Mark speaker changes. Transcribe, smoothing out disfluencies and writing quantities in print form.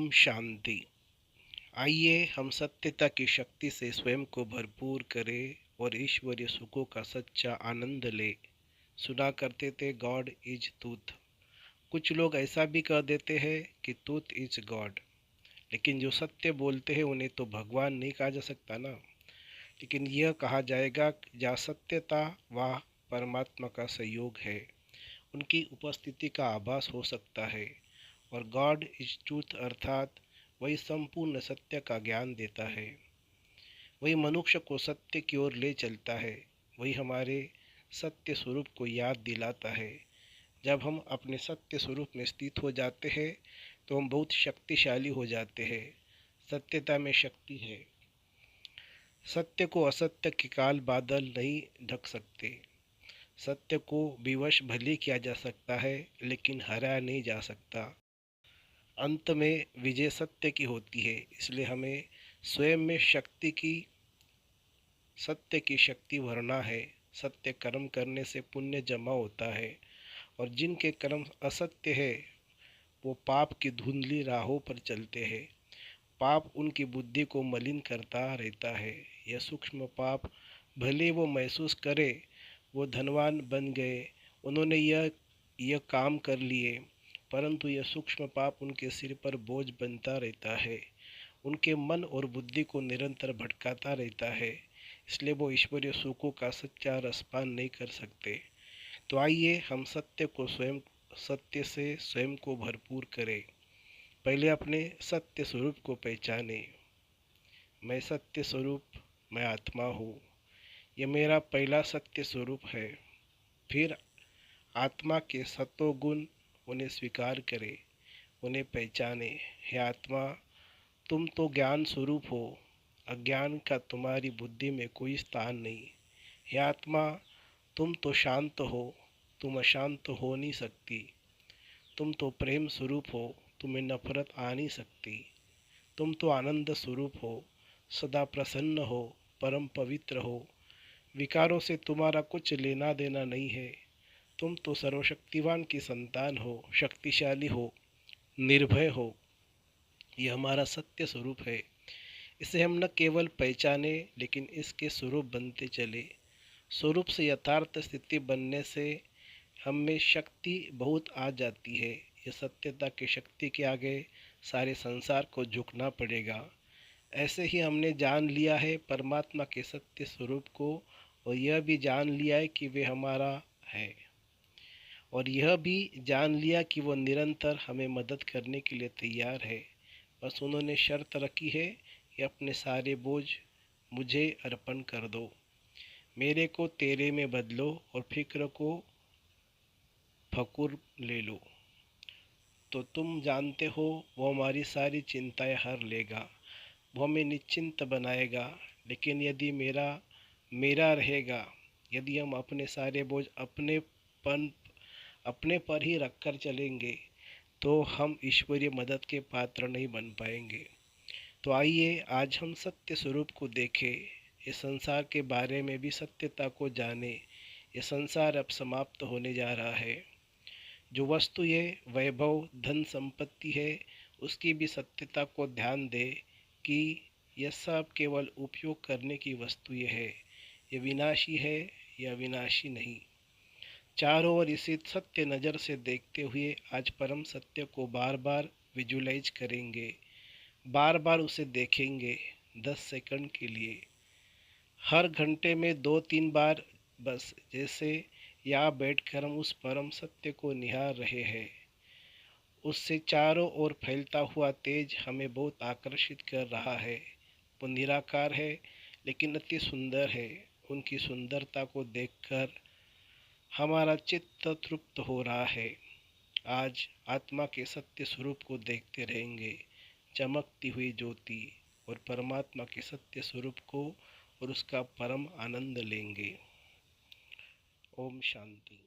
Speaker 1: ओम शांति। आइए हम सत्यता की शक्ति से स्वयं को भरपूर करें और ईश्वरीय सुखों का सच्चा आनंद ले। सुना करते थे गॉड इज ट्रूथ। कुछ लोग ऐसा भी कह देते हैं कि ट्रूथ इज गॉड, लेकिन जो सत्य बोलते हैं उन्हें तो भगवान नहीं कहा जा सकता ना। लेकिन यह कहा जाएगा जहाँ सत्यता वह परमात्मा का सहयोग है, उनकी उपस्थिति का आभास हो सकता है। और गॉड इज ट्रूथ अर्थात वही संपूर्ण सत्य का ज्ञान देता है, वही मनुष्य को सत्य की ओर ले चलता है, वही हमारे सत्य स्वरूप को याद दिलाता है। जब हम अपने सत्य स्वरूप में स्थित हो जाते हैं तो हम बहुत शक्तिशाली हो जाते हैं। सत्यता में शक्ति है। सत्य को असत्य के काल बादल नहीं ढक सकते। सत्य को विवश भले किया जा सकता है, लेकिन हराया नहीं जा सकता। अंत में विजय सत्य की होती है। इसलिए हमें स्वयं में सत्य की शक्ति भरना है। सत्य कर्म करने से पुण्य जमा होता है, और जिनके कर्म असत्य है वो पाप की धुंधली राहों पर चलते हैं। पाप उनकी बुद्धि को मलिन करता रहता है। यह सूक्ष्म पाप भले वो महसूस करे वो धनवान बन गए, उन्होंने यह काम कर लिए, परंतु यह सूक्ष्म पाप उनके सिर पर बोझ बनता रहता है, उनके मन और बुद्धि को निरंतर भटकाता रहता है। इसलिए वो ईश्वरीय सुखों का सच्चा रसपान नहीं कर सकते। तो आइए हम सत्य से स्वयं को भरपूर करें। पहले अपने सत्य स्वरूप को पहचाने। मैं सत्य स्वरूप, मैं आत्मा हूँ। यह मेरा पहला सत्य स्वरूप है। फिर आत्मा के सत्वगुण, उन्हें स्वीकार करें, उन्हें पहचाने। हे आत्मा, तुम तो ज्ञान स्वरूप हो। अज्ञान का तुम्हारी बुद्धि में कोई स्थान नहीं। हे आत्मा, तुम तो शांत हो, तुम अशांत हो नहीं सकती। तुम तो प्रेम स्वरूप हो, तुम्हें नफरत आ नहीं सकती। तुम तो आनंद स्वरूप हो, सदा प्रसन्न हो, परम पवित्र हो। विकारों से तुम्हारा कुछ लेना देना नहीं है। तुम तो सर्वशक्तिवान की संतान हो, शक्तिशाली हो, निर्भय हो। यह हमारा सत्य स्वरूप है। इसे हम न केवल पहचाने, लेकिन इसके स्वरूप बनते चले। स्वरूप से यथार्थ स्थिति बनने से हम में शक्ति बहुत आ जाती है। यह सत्यता की शक्ति के आगे सारे संसार को झुकना पड़ेगा। ऐसे ही हमने जान लिया है परमात्मा के सत्य स्वरूप को, और यह भी जान लिया है कि वे हमारा है, और यह भी जान लिया कि वो निरंतर हमें मदद करने के लिए तैयार है। बस उन्होंने शर्त रखी है कि अपने सारे बोझ मुझे अर्पण कर दो, मेरे को तेरे में बदलो, और फिक्र को फकुर ले लो। तो तुम जानते हो वो हमारी सारी चिंताएं हर लेगा, वो हमें निश्चिंत बनाएगा। लेकिन यदि मेरा मेरा रहेगा, यदि हम अपने सारे बोझ अपने पर ही रखकर चलेंगे, तो हम ईश्वरीय मदद के पात्र नहीं बन पाएंगे। तो आइए आज हम सत्य स्वरूप को देखें। इस संसार के बारे में भी सत्यता को जाने। ये संसार अब समाप्त होने जा रहा है। जो वस्तु ये वैभव धन संपत्ति है, उसकी भी सत्यता को ध्यान दे कि यह सब केवल उपयोग करने की वस्तु ये है। ये विनाशी है या विनाशी नहीं। चारों ओर इसे सत्य नज़र से देखते हुए आज परम सत्य को बार बार विजुलाइज करेंगे, बार बार उसे देखेंगे। 10 सेकंड के लिए, हर घंटे में 2-3 बार, बस जैसे यहाँ बैठकर हम उस परम सत्य को निहार रहे हैं। उससे चारों ओर फैलता हुआ तेज हमें बहुत आकर्षित कर रहा है। वो निराकार है, लेकिन अति सुंदर है। उनकी सुंदरता को देखकर हमारा चित्त तृप्त हो रहा है। आज आत्मा के सत्य स्वरूप को देखते रहेंगे, चमकती हुई ज्योति, और परमात्मा के सत्य स्वरूप को और उसका परम आनंद लेंगे। ओम शांति।